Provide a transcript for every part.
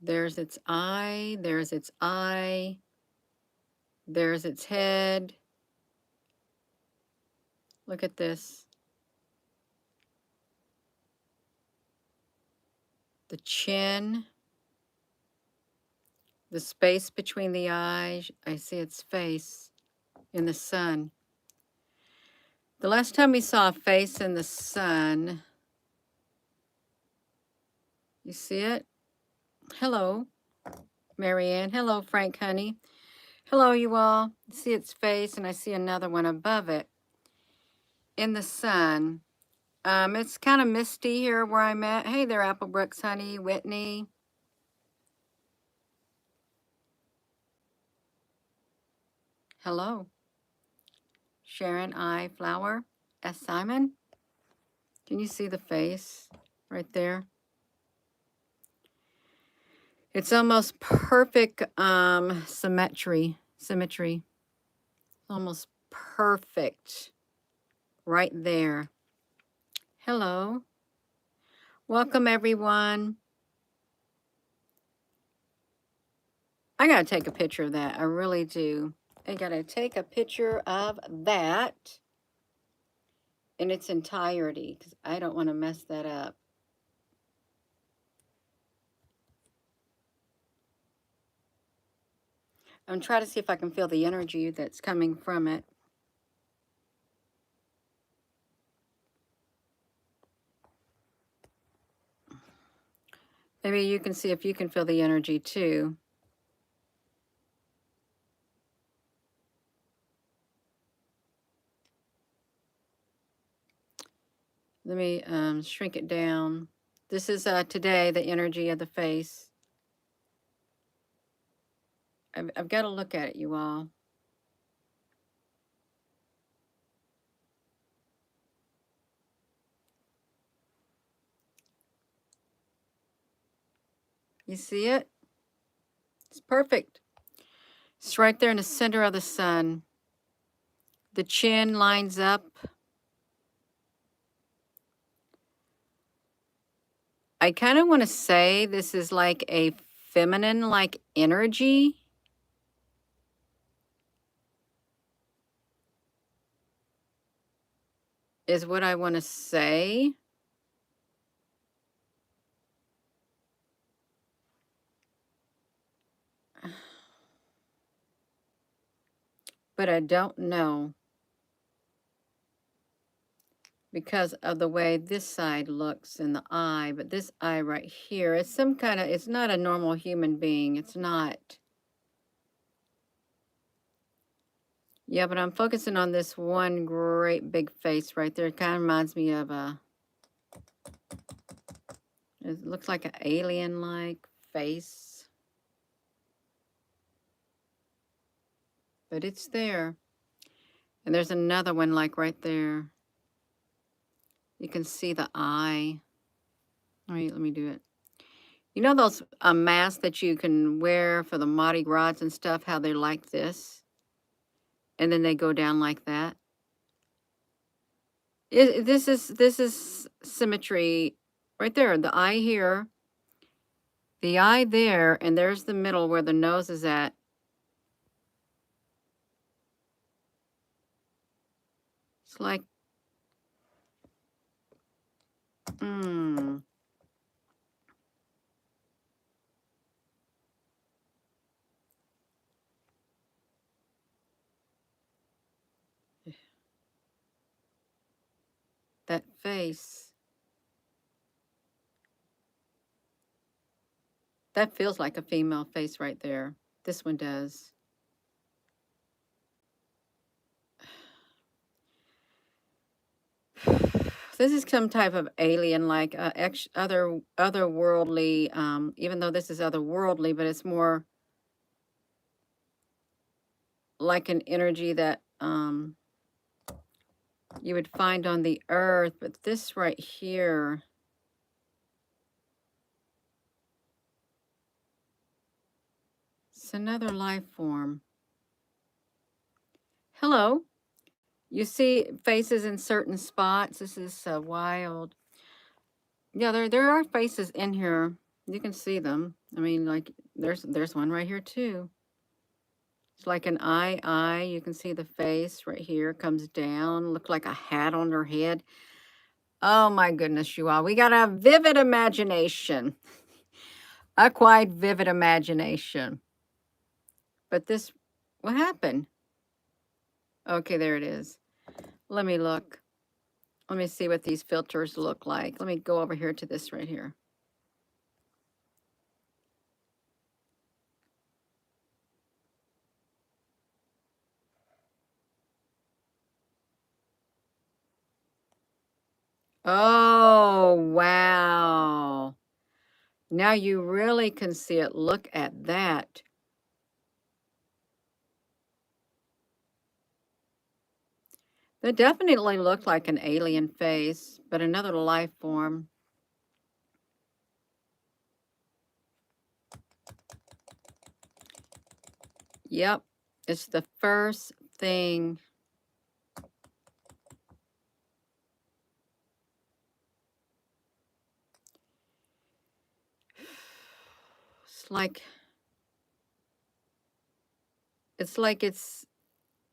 There's its eye, there's its eye, there's its head. Look at this. The chin, the space between the eyes. I see its face in the sun. The last time we saw a face in the sun, you see it? Hello, Marianne. Hello, Frank, honey. Hello, you all. See its face, and I see another one above it in the sun. It's kind of misty here where I'm at. Hey there, Applebrooks, honey, Whitney. Hello. Sharon I. Flower. S. Simon. Can you see the face right there? It's almost perfect symmetry. Almost perfect right there. Hello. Welcome, everyone. I got to take a picture of that. I really do. I got to take a picture of that in its entirety because I don't want to mess that up. I'm trying to see if I can feel the energy that's coming from it. Maybe you can see if you can feel the energy too. Let me shrink it down. This is today, the energy of the face. I've got to look at it, you all. You see it? It's perfect. It's right there in the center of the sun. The chin lines up. I kind of want to say this is like a feminine-like energy. Is what I want to say. But I don't know. Because of the way this side looks in the eye, but this eye right here, it's some kind of, it's not a normal human being. It's not. Yeah, but I'm focusing on this one great big face right there. It kind of reminds me of it looks like an alien-like face. But it's there. And there's another one like right there. You can see the eye. All right, let me do it. You know those masks that you can wear for the Mardi Gras and stuff, how they're like this? And then they go down like that? This is symmetry right there. The eye here, the eye there, and there's the middle where the nose is at. It's like, that face. That feels like a female face right there. This one does. This is some type of alien, like otherworldly. Even though this is otherworldly, but it's more like an energy that you would find on the earth. But this right here, it's another life form. Hello. You see faces in certain spots. This is wild. Yeah, there are faces in here. You can see them. I mean, like, there's one right here too. It's like an eye. You can see the face right here comes down, look like a hat on her head. Oh my goodness, you all. We got a vivid imagination. A quite vivid imagination. But this, what happened? Okay, there it is. Let me look. Let me see what these filters look like. Let me go over here to this right here. Oh, wow. Now you really can see it. Look at that. That definitely looked like an alien face, but another life form. Yep, it's the first thing. It's like it's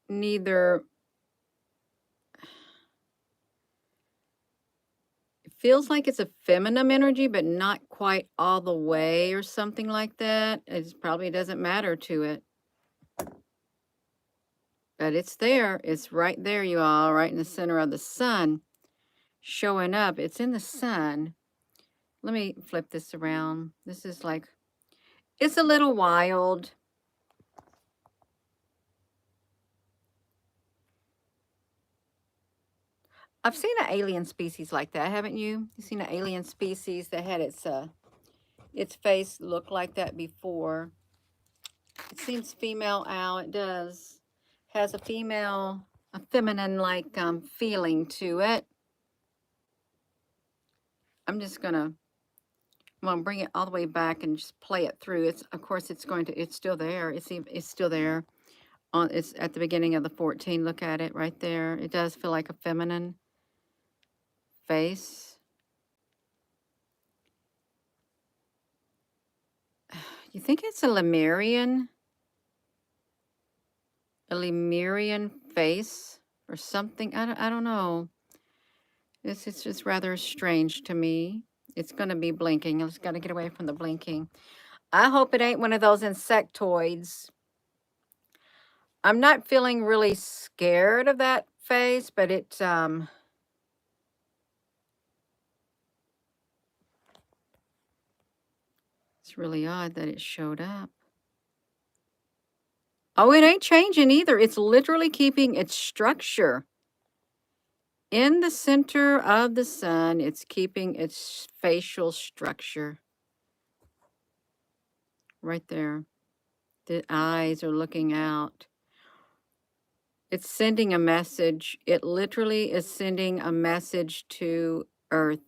neither. It feels like it's a feminine energy, but not quite all the way or something like that. It probably doesn't matter to it. But it's there. It's right there, you all, right in the center of the sun. Showing up. It's in the sun. Let me flip this around. This is like, it's a little wild. I've seen an alien species like that, haven't you? You've seen an alien species that had its face look like that before. It seems female, Al. It does. Has a feminine like feeling to it. I'm gonna bring it all the way back and just play it through. It's still there. It's still there. It's at the beginning of the 14. Look at it right there. It does feel like a feminine face. You think it's a Lemurian face or something? I don't know. It's just rather strange to me. It's going to be blinking. I just got to get away from the blinking. I hope it ain't one of those insectoids. I'm not feeling really scared of that face, but it's really odd that it showed up. Oh, it ain't changing either. It's literally keeping its structure. In the center of the sun, it's keeping its facial structure. Right there. The eyes are looking out. It's sending a message. It literally is sending a message to Earth.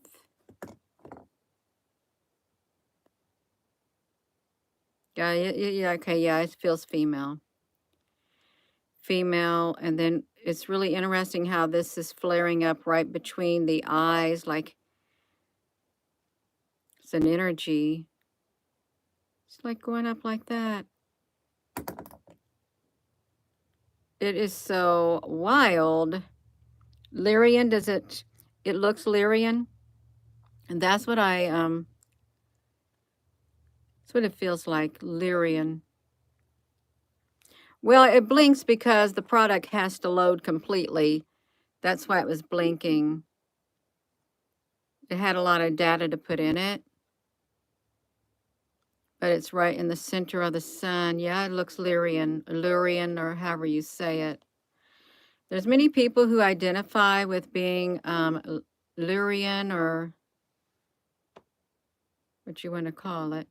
Yeah, okay, yeah, it feels female. Female, and then it's really interesting how this is flaring up right between the eyes, like it's an energy. It's like going up like that. It is so wild. Lyrian, it looks Lyrian? And that's what that's what it feels like, Lyrian. Well, it blinks because the product has to load completely. That's why it was blinking. It had a lot of data to put in it. But it's right in the center of the sun. Yeah, it looks Lyrian, or however you say it. There's many people who identify with being Lyrian, or what you want to call it.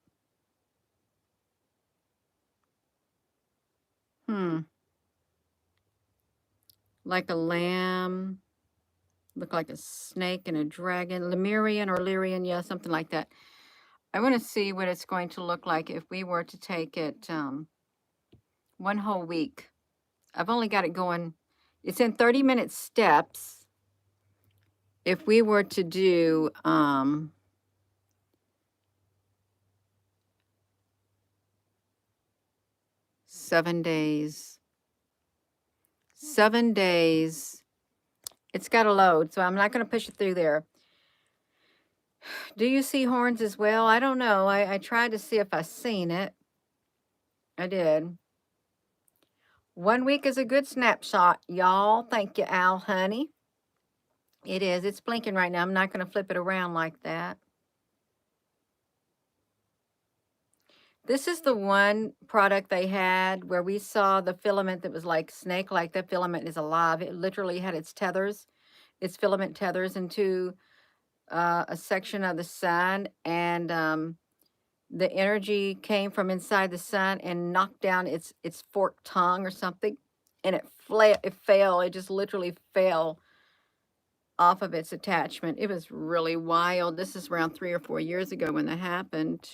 Like a lamb. Look like a snake and a dragon. Lemurian or Lyrian, yeah, something like that. I want to see what it's going to look like if we were to take it one whole week. I've only got it going. It's in 30-minute steps. If we were to do 7 days. 7 days. It's got to load, so I'm not going to push it through there. Do you see horns as well? I don't know. I tried to see if I seen it. I did. 1 week is a good snapshot, y'all. Thank you, Al, honey. It is. It's blinking right now. I'm not going to flip it around like that. This is the one product they had where we saw the filament that was like snake, like that filament is alive. It literally had its tethers, its filament tethers into a section of the sun, and the energy came from inside the sun and knocked down its forked tongue or something, and it fell. It just literally fell off of its attachment. It was really wild. This is around 3 or 4 years ago when that happened.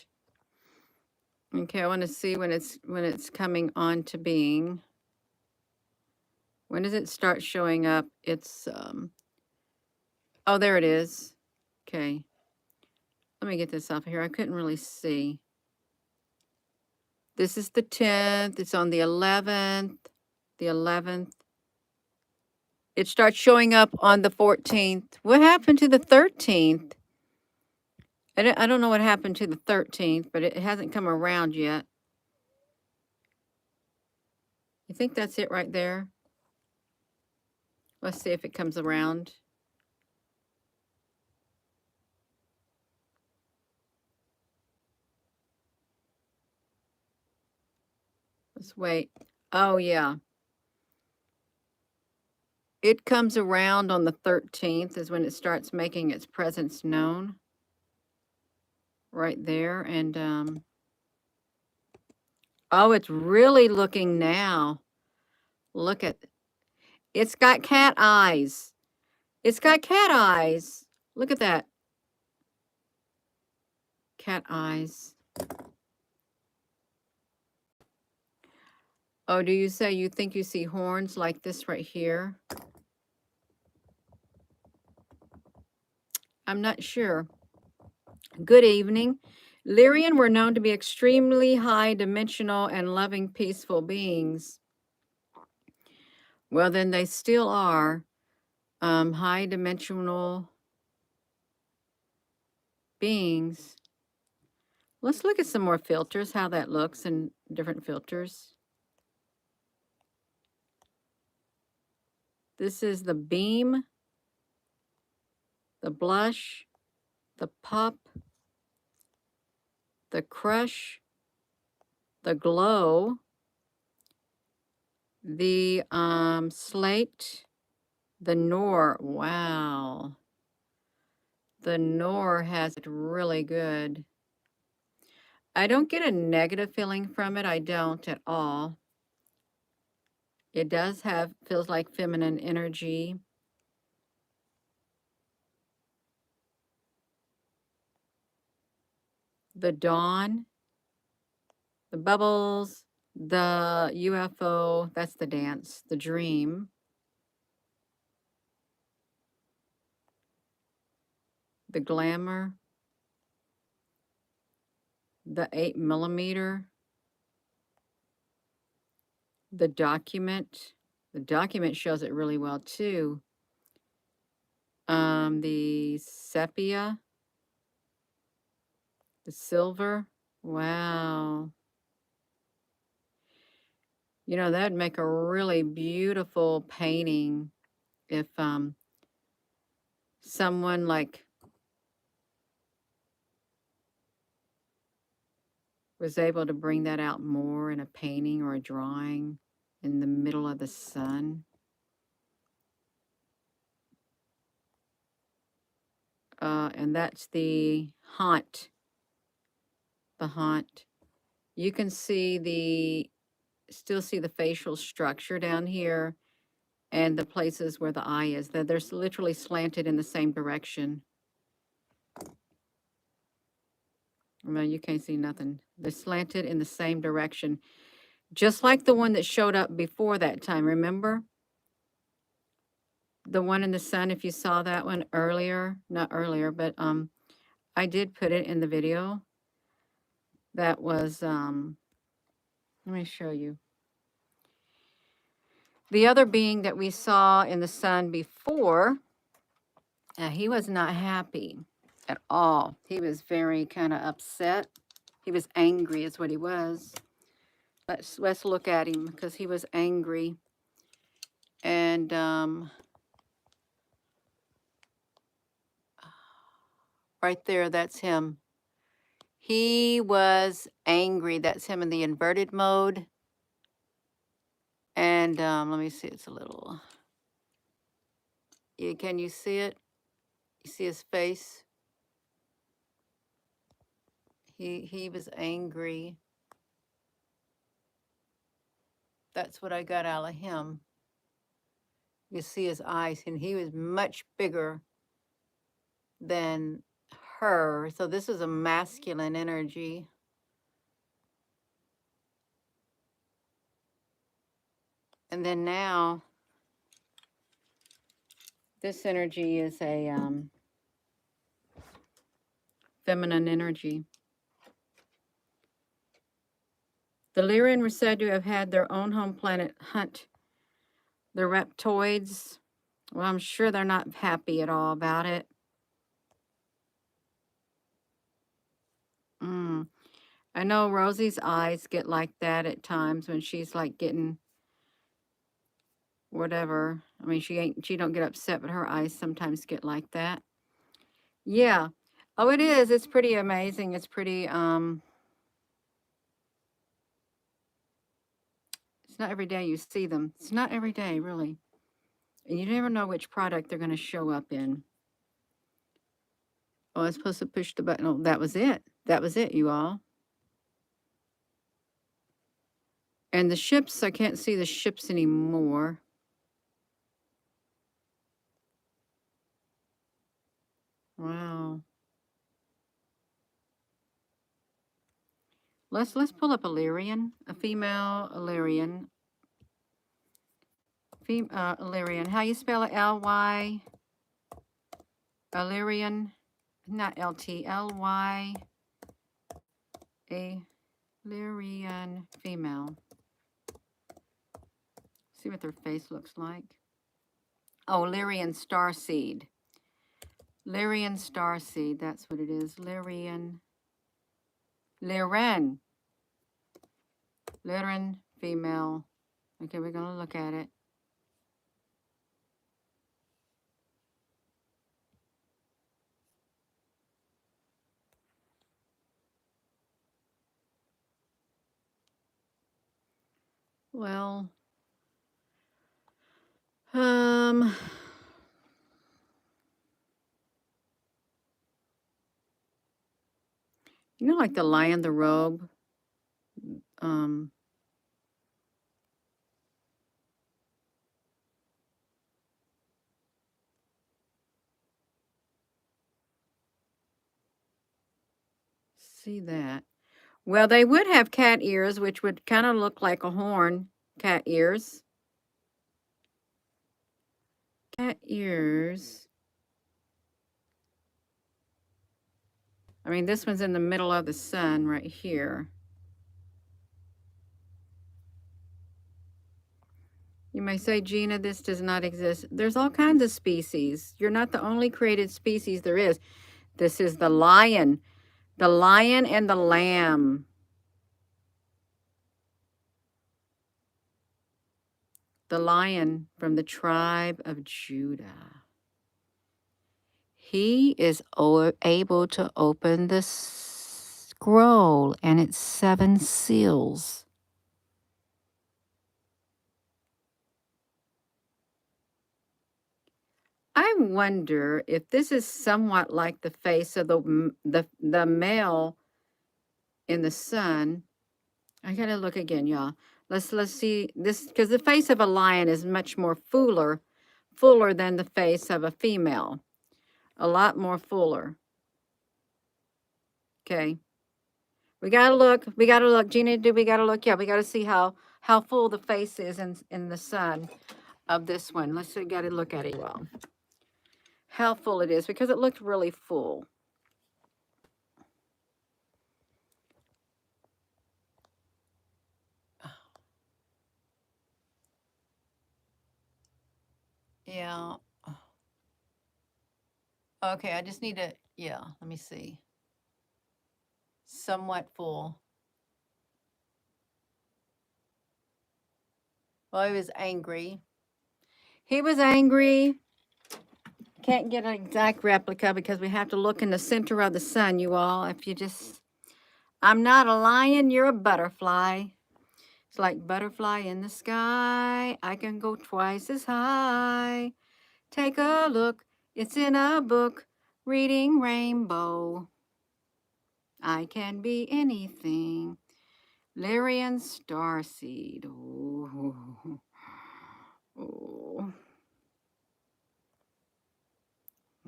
Okay, I want to see when it's coming on to being. When does it start showing up? It's oh, there it is. Okay. Let me get this off here. I couldn't really see. This is the 10th. It's on the 11th. The 11th. It starts showing up on the 14th. What happened to the 13th? I don't know what happened to the 13th, but it hasn't come around yet. You think that's it right there? Let's see if it comes around. Let's wait. Oh, yeah. It comes around on the 13th is when it starts making its presence known. Right there. And, oh, it's really looking now. Look at, it's got cat eyes. It's got cat eyes. Look at that. Cat eyes. Oh, do you say you think you see horns like this right here? I'm not sure. Good evening. Lyrian were known to be extremely high dimensional and loving, peaceful beings. Well, then they still are high dimensional beings. Let's look at some more filters, how that looks in different filters. This is the beam, the blush, the pop, the crush, the glow, the slate, the Noor. Wow. The Noor has it really good. I don't get a negative feeling from it. I don't at all. It does feels like feminine energy. The dawn, the bubbles, the UFO, that's the dance, the dream. The glamour, the 8mm, the document. The document shows it really well too. The sepia, the silver. Wow. You know, that'd make a really beautiful painting if someone like was able to bring that out more in a painting or a drawing in the middle of the sun. And that's the haunt. The haunt. You can see still see the facial structure down here and the places where the eye is. They're literally slanted in the same direction. Well, you can't see nothing. They're slanted in the same direction. Just like the one that showed up before that time, remember? The one in the sun, if you saw that one earlier, not earlier, but I did put it in the video. That was, let me show you. The other being that we saw in the sun before, he was not happy at all. He was very kind of upset. He was angry is what he was. Let's look at him because he was angry. And right there, that's him. He was angry. That's him in the inverted mode. And let me see. It's a little... Yeah, can you see it? You see his face? He was angry. That's what I got out of him. You see his eyes, and he was much bigger than her. So this is a masculine energy. And then now, this energy is a feminine energy. The Lyrian were said to have had their own home planet hunt the reptoids. Well, I'm sure they're not happy at all about it. I know Rosie's eyes get like that at times when she's like getting whatever. I mean, she don't get upset, but her eyes sometimes get like that. Yeah. Oh, it is. It's pretty amazing. It's pretty it's not every day you see them. It's not every day, really. And you never know which product they're going to show up in. Oh, I was supposed to push the button. Oh, that was it. That was it, you all. And the ships, I can't see the ships anymore. Wow. Let's pull up Illyrian, a female Illyrian. Illyrian. How you spell it? L-Y. Illyrian. Not L-T. L-Y. Illyrian female. See what their face looks like. Oh, Lyrian starseed. Lyrian starseed. That's what it is. Lyrian. Lyran. Lyran female. Okay, we're going to look at it. Well, you know, like the lion, the robe. See that? Well, they would have cat ears, which would kind of look like a horn. Cat ears. Cat ears. I mean, this one's in the middle of the sun right here. You may say, Gina, this does not exist. There's all kinds of species. You're not the only created species there is. This is the lion and the lamb. The lion from the tribe of Judah. He is able to open the scroll and its 7 seals. I wonder if this is somewhat like the face of the male in the sun. I gotta look again, y'all. Let's see this, because the face of a lion is much more fuller than the face of a female. A lot more fuller. Okay. We gotta look. Gina, we gotta look? Yeah, we gotta see how full the face is in the sun of this one. Let's gotta look at it, well. How full it is, because it looked really full. Yeah. Okay, I just need to, yeah, let me see. Somewhat full. Well, he was angry. He was angry. Can't get an exact replica because we have to look in the center of the sun, you all. If you just, I'm not a lion, you're a butterfly. It's like butterfly in the sky. I can go twice as high. Take a look, it's in a book. Reading Rainbow. I can be anything. Lyrian Starseed. Oh. Oh.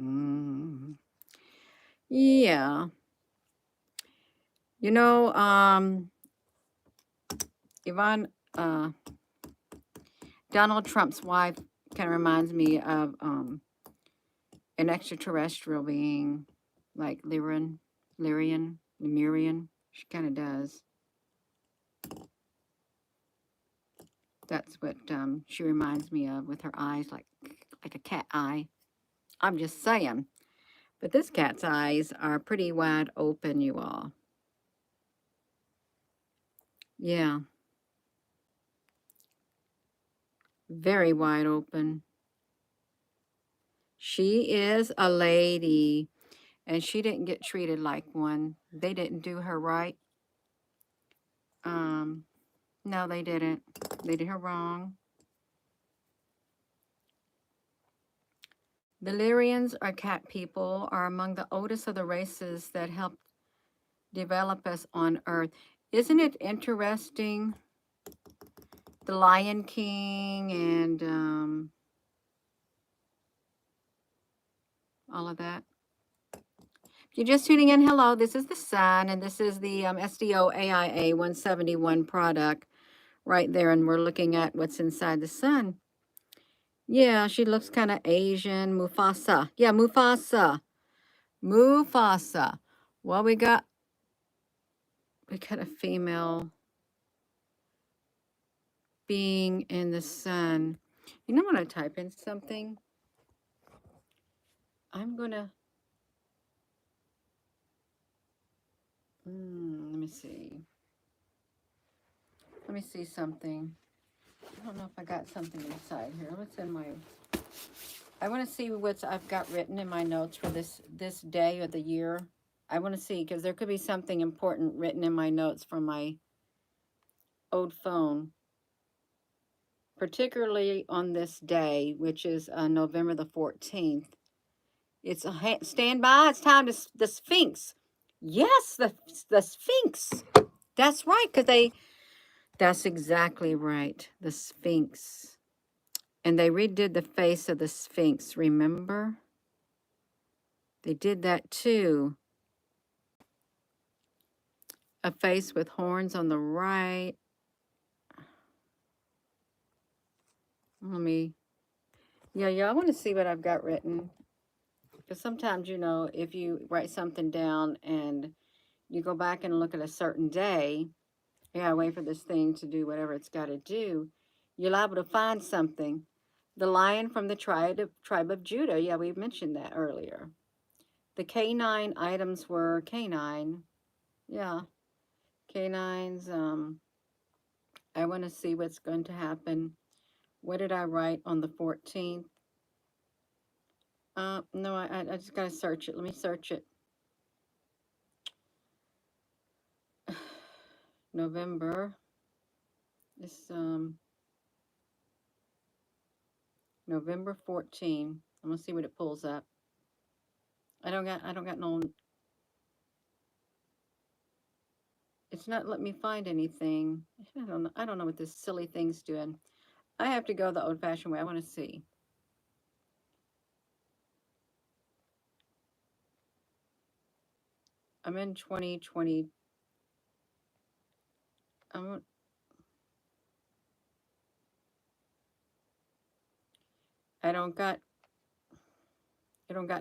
Mm. Yeah. You know, Yvonne, Donald Trump's wife kind of reminds me of an extraterrestrial being, like Lemurian. She kind of does. That's what she reminds me of with her eyes, like a cat eye. I'm just saying. But this cat's eyes are pretty wide open, you all. Yeah. Very wide open. She is a lady, and she didn't get treated like one. They didn't do her right. No, they didn't. They did her wrong. The Lyrians, or cat people, are among the oldest of the races that helped develop us on Earth. Isn't it interesting? The Lion King and all of that. If you're just tuning in, hello, this is the sun, and this is the SDO AIA 171 product right there, and we're looking at what's inside the sun. Yeah, she looks kind of Asian. Mufasa. Yeah, Mufasa. Mufasa. Well, we got a female being in the sun. You know, when I type in something, I'm gonna let me see. Let me see something. I don't know if I got something inside here. What's in my, I want to see what I've got written in my notes for this day of the year. I want to see, because there could be something important written in my notes from my old phone, particularly on this day, which is November the 14th. It's a stand by. It's time to the Sphinx. Yes, the Sphinx. That's right, because that's exactly right. The Sphinx. And they redid the face of the Sphinx, remember? They did that too. A face with horns on the right. Let me, yeah, I want to see what I've got written. Because sometimes, you know, if you write something down and you go back and look at a certain day, yeah, wait for this thing to do whatever it's got to do, you're liable to find something. The lion from the tribe of Judah. Yeah, we mentioned that earlier. The canine items were canine. Yeah, canines. I want to see what's going to happen. What did I write on the 14th? No, I just got to search it. Let me search it. November. It's November 14. I'm gonna see what it pulls up. I don't got no. It's not letting me find anything. I don't know what this silly thing's doing. I have to go the old-fashioned way. I want to see. I'm in 2020. I don't got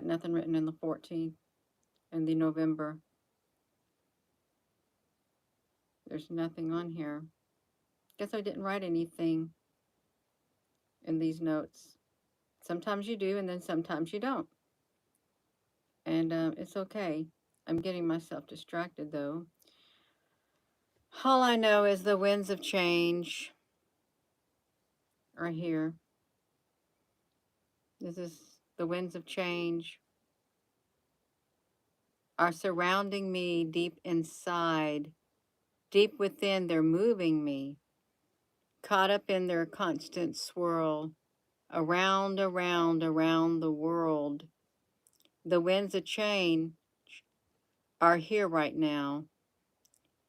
nothing written in the 14th and the November. There's nothing on here. Guess I didn't write anything in these notes. Sometimes you do, and then sometimes you don't. And it's okay. I'm getting myself distracted, though. All I know is the winds of change are here. This is the winds of change are surrounding me deep inside. Deep within, they're moving me, caught up in their constant swirl, around, around the world. The winds of change are here right now.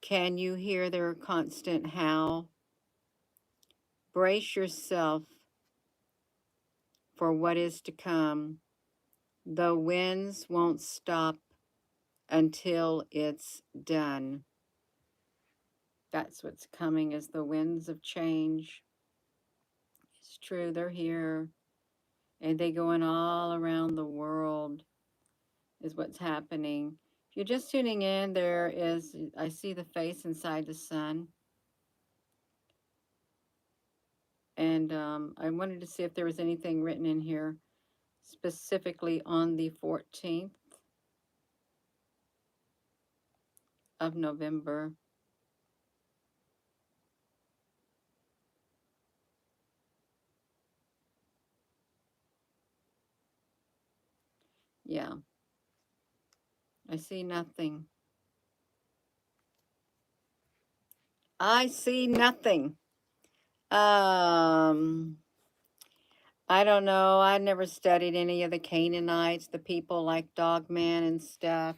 Can you hear their constant howl? Brace yourself for what is to come. The winds won't stop until it's done. That's what's coming, is the winds of change. It's true, they're here. And they going all around the world is what's happening. If you're just tuning in, I see the face inside the sun. And I wanted to see if there was anything written in here specifically on the 14th of November. Yeah. I see nothing. I see nothing. I don't know. I never studied any of the Canaanites, the people like Dogman and stuff.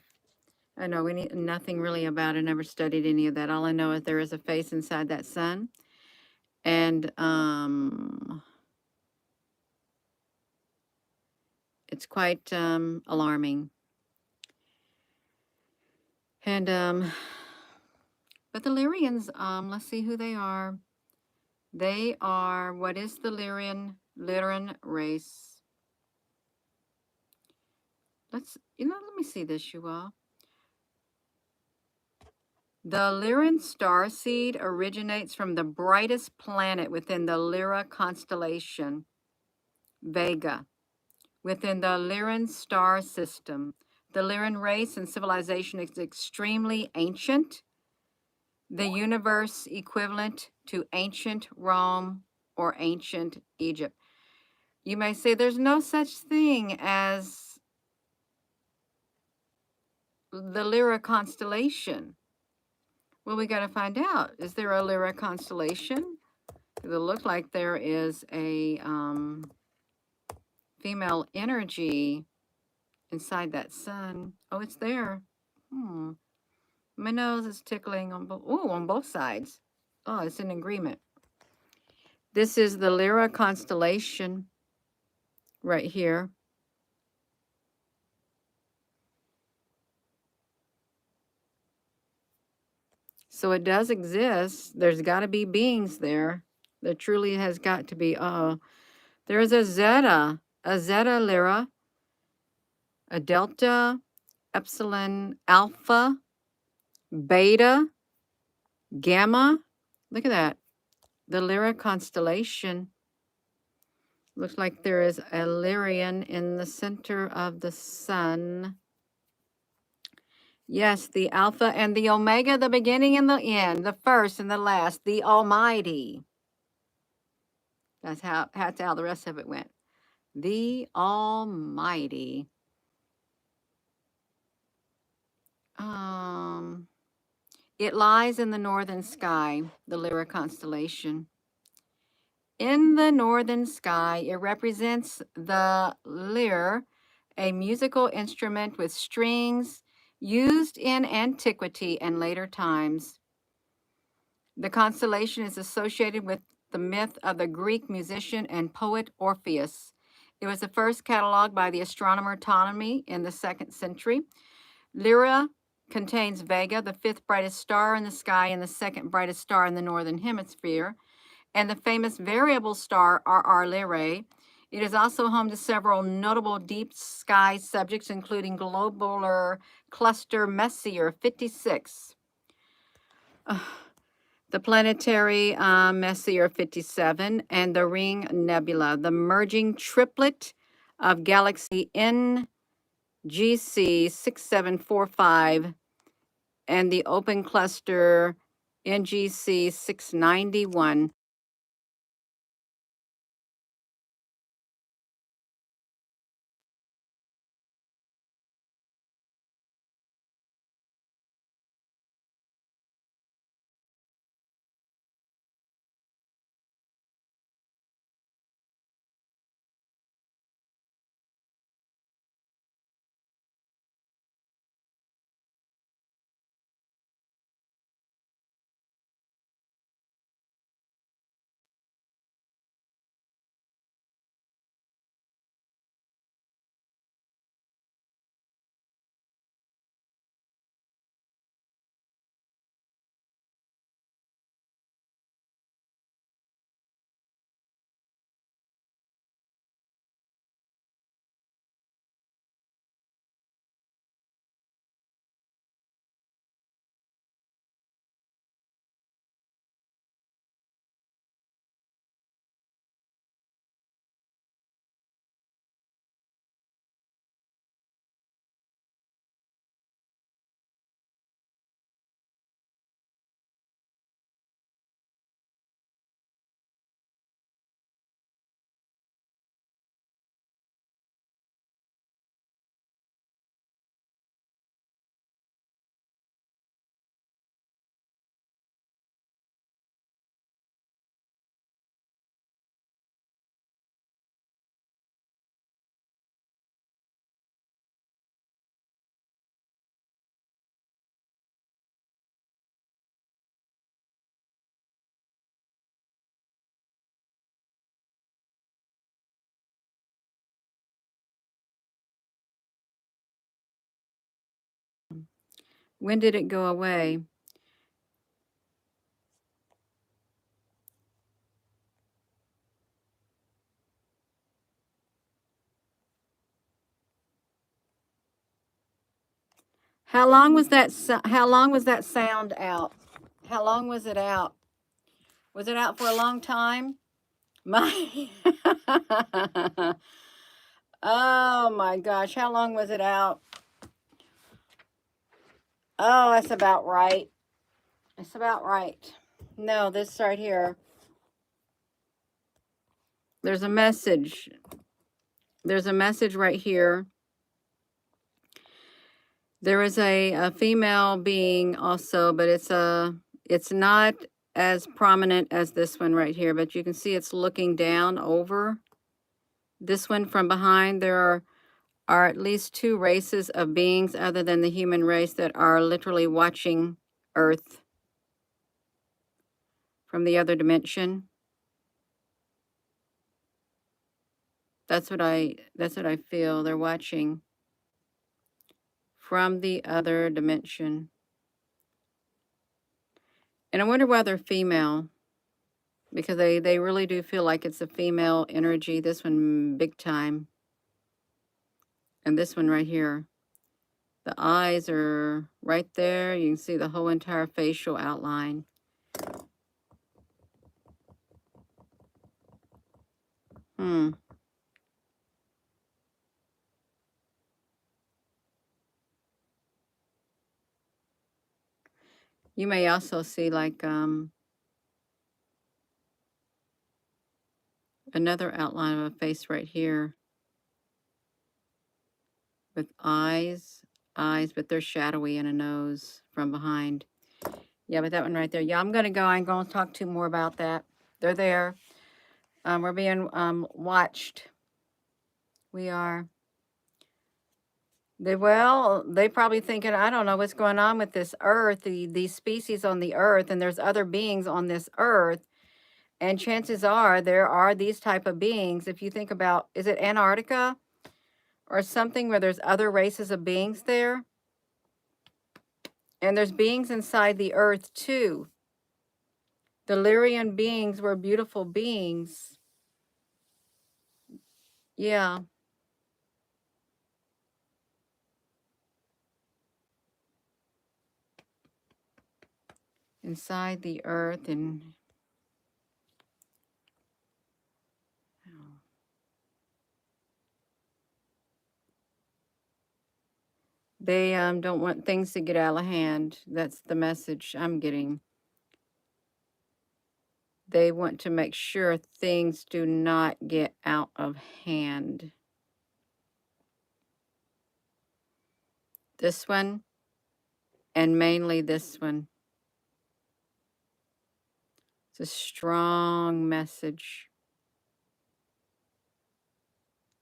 I know nothing really about it. Never studied any of that. All I know is there is a face inside that sun. And it's quite alarming. And but the Lyrians, let's see who they are. They are, what is the Lyrian race? Let me see this, you all. The Lyran star seed originates from the brightest planet within the Lyra constellation, Vega, within the Lyran star system. The Lyran race and civilization is extremely ancient, the universe equivalent to ancient Rome or ancient Egypt. You may say there's no such thing as the Lyra constellation. Well, we got to find out. Is there a Lyra constellation? It looks like there is a female energy inside that sun. Oh, it's there. My nose is tickling on both sides. Oh, it's in agreement. This is the Lyra constellation right here. So it does exist. There's got to be beings there. There truly has got to be. There's a Zeta Lyra, a Delta, Epsilon, Alpha, Beta, Gamma. Look at that. The Lyra constellation. Looks like there is a Lyrian in the center of the sun. Yes, the Alpha and the Omega, the beginning and the end, the first and the last, the Almighty. That's how the rest of it went. The Almighty. It lies in the northern sky, the Lyra constellation. In the northern sky, it represents the lyre, a musical instrument with strings used in antiquity and later times. The constellation is associated with the myth of the Greek musician and poet Orpheus. It was the first cataloged by the astronomer Ptolemy in the 2nd century. Lyra contains Vega, the 5th brightest star in the sky and the 2nd brightest star in the northern hemisphere, and the famous variable star RR Lyrae. It is also home to several notable deep sky subjects, including globular cluster Messier 56. the Planetary Messier 57, and the Ring Nebula, the merging triplet of galaxy NGC 6745 and the open cluster NGC 691. When did it go away? How long was that? How long was that sound out? How long was it out? Was it out for a long time? My. Oh my gosh! How long was it out? Oh, that's about right. It's about right. No, this right here. There's a message. There's a message right here. There is a female being also, but it's not as prominent as this one right here, but you can see it's looking down over this one from behind. There are at least two races of beings other than the human race that are literally watching Earth from the other dimension. That's what I feel. They're watching from the other dimension. And I wonder why they're female, because they really do feel like it's a female energy. This one big time. And this one right here. The eyes are right there. You can see the whole entire facial outline. You may also see like another outline of a face right here with eyes, but they're shadowy, and a nose from behind. Yeah, but that one right there. Yeah, I'm going to go. I'm going to talk to you more about that. They're there. We're being watched. We are. They probably thinking, I don't know what's going on with this earth, these species on the earth, and there's other beings on this earth. And chances are there are these type of beings. If you think about, is it Antarctica or something where there's other races of beings there? And there's beings inside the earth too. The Lyrian beings were beautiful beings. Yeah. inside the earth, and they don't want things to get out of hand. That's the message I'm getting. They want to make sure things do not get out of hand. This one, and mainly this one. It's a strong message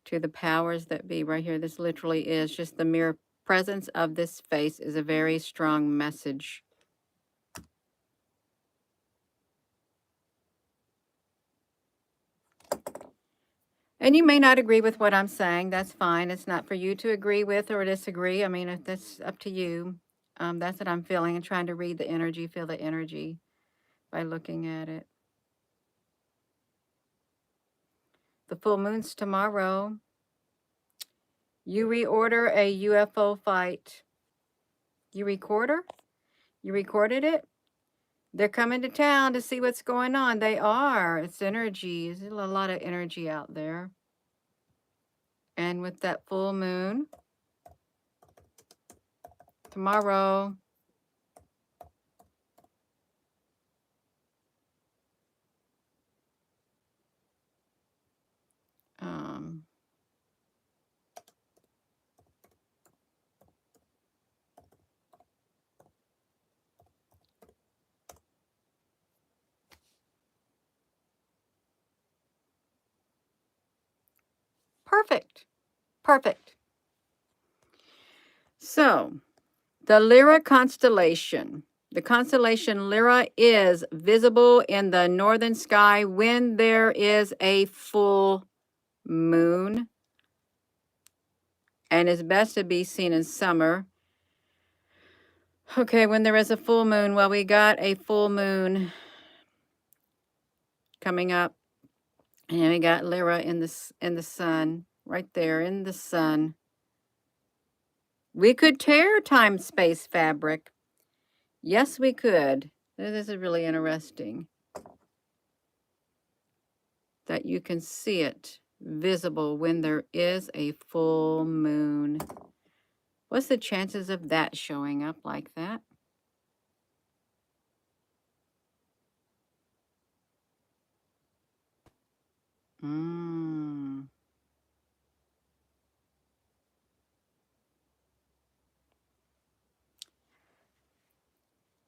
to the powers that be right here. This literally is just the mere presence of this face is a very strong message. And you may not agree with what I'm saying. That's fine. It's not for you to agree with or disagree. I mean, that's up to you. That's what I'm feeling and trying to read the energy, feel the energy by looking at it. The full moon's tomorrow. You reorder a UFO fight. You recorder? You recorded it? They're coming to town to see what's going on. They are. It's energy. There's a lot of energy out there. And with that full moon, tomorrow, perfect. Perfect. So, the Lyra constellation. The constellation Lyra is visible in the northern sky when there is a full moon, and is best to be seen in summer. Okay, when there is a full moon, well, we got a full moon coming up, and we got Lyra in the sun, right there in the sun. We could tear time-space fabric. Yes, we could. This is really interesting that you can see it visible when there is a full moon. What's the chances of that showing up like that?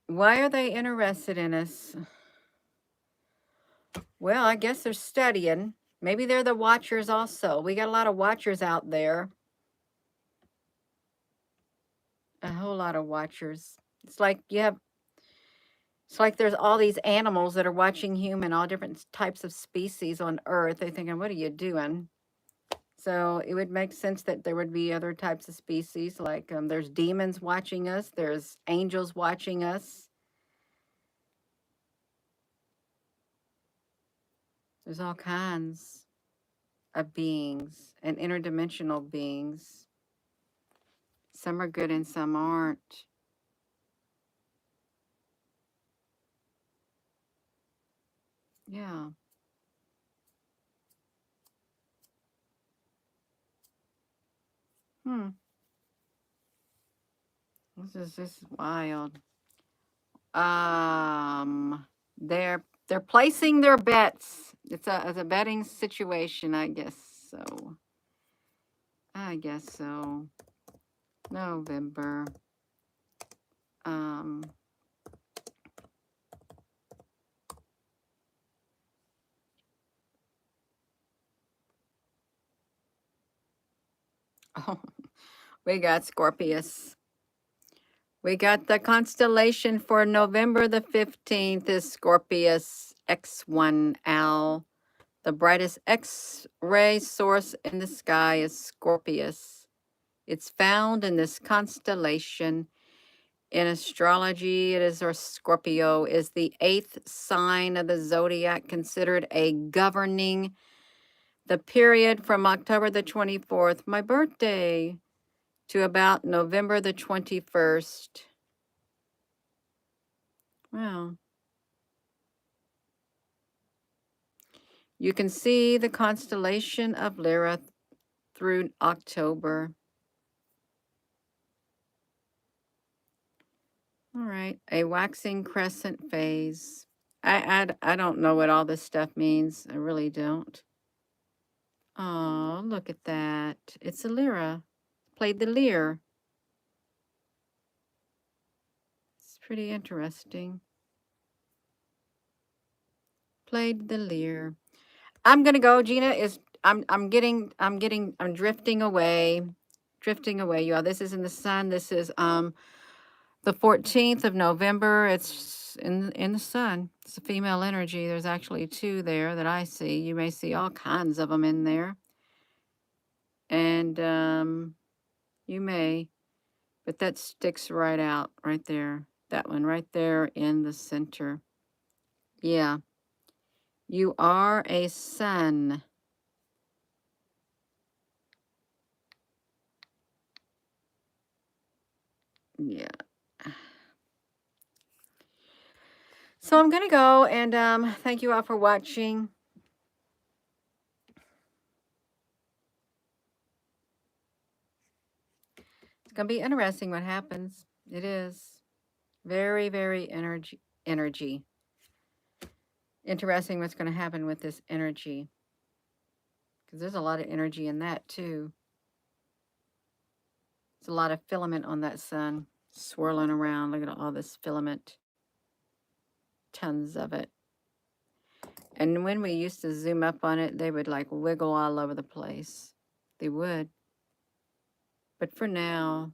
Why are they interested in us? Well, I guess they're studying. Maybe they're the watchers also. We got a lot of watchers out there. A whole lot of watchers. It's like there's all these animals that are watching human, all different types of species on Earth. They're thinking, what are you doing? So it would make sense that there would be other types of species, like there's demons watching us, there's angels watching us. There's all kinds of beings and interdimensional beings. Some are good and some aren't. Yeah. This is just wild. They're placing their bets. It's a betting situation, I guess so. I guess so. November. Oh, we got Scorpius. We got the constellation for November the 15th is Scorpius X1L. The brightest X-ray source in the sky is Scorpius. It's found in this constellation. In astrology, it is, or Scorpio is the 8th sign of the zodiac, considered a governing the period from October the 24th, my birthday, to about November the 21st. Wow. You can see the constellation of Lyra through October. All right, a waxing crescent phase. I don't know what all this stuff means. I really don't. Oh, look at that. It's a Lyra. Played the lyre. It's pretty interesting. Played the lyre. I'm gonna go. Gina is. I'm drifting away. Drifting away, y'all. This is in the sun. This is the 14th of November. It's in the sun. It's a female energy. There's actually two there that I see. You may see all kinds of them in there. And you may, but that sticks right out right there. That one right there in the center. Yeah. You are a sun. Yeah. So I'm going to go and thank you all for watching. It's going to be interesting what happens. It is very, very energy. Interesting what's going to happen with this energy. Because there's a lot of energy in that too. There's a lot of filament on that sun swirling around. Look at all this filament. Tons of it. And when we used to zoom up on it, they would like wiggle all over the place. They would. But for now,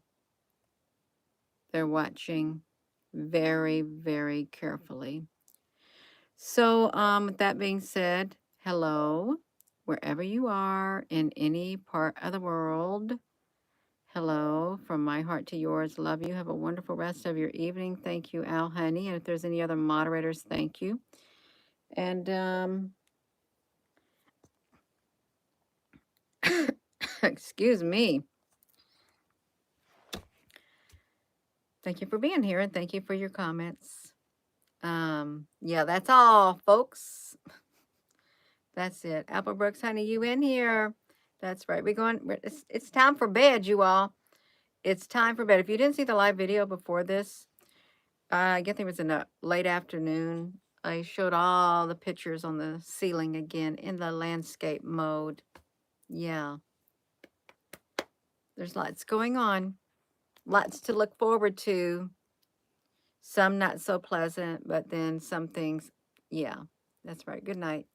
they're watching very, very carefully. So with that being said, hello, wherever you are in any part of the world. Hello, from my heart to yours. Love you. Have a wonderful rest of your evening. Thank you, Al Honey. And if there's any other moderators, thank you. And excuse me. Thank you for being here and thank you for your comments. Yeah, that's all, folks. That's it. Apple Brooks, honey, you in here? That's right. It's time for bed, you all. It's time for bed. If you didn't see the live video before this, I guess it was in the late afternoon. I showed all the pictures on the ceiling again in the landscape mode. Yeah. There's lots going on. Lots to look forward to. Some not so pleasant, but then some things, yeah, that's right. Good night.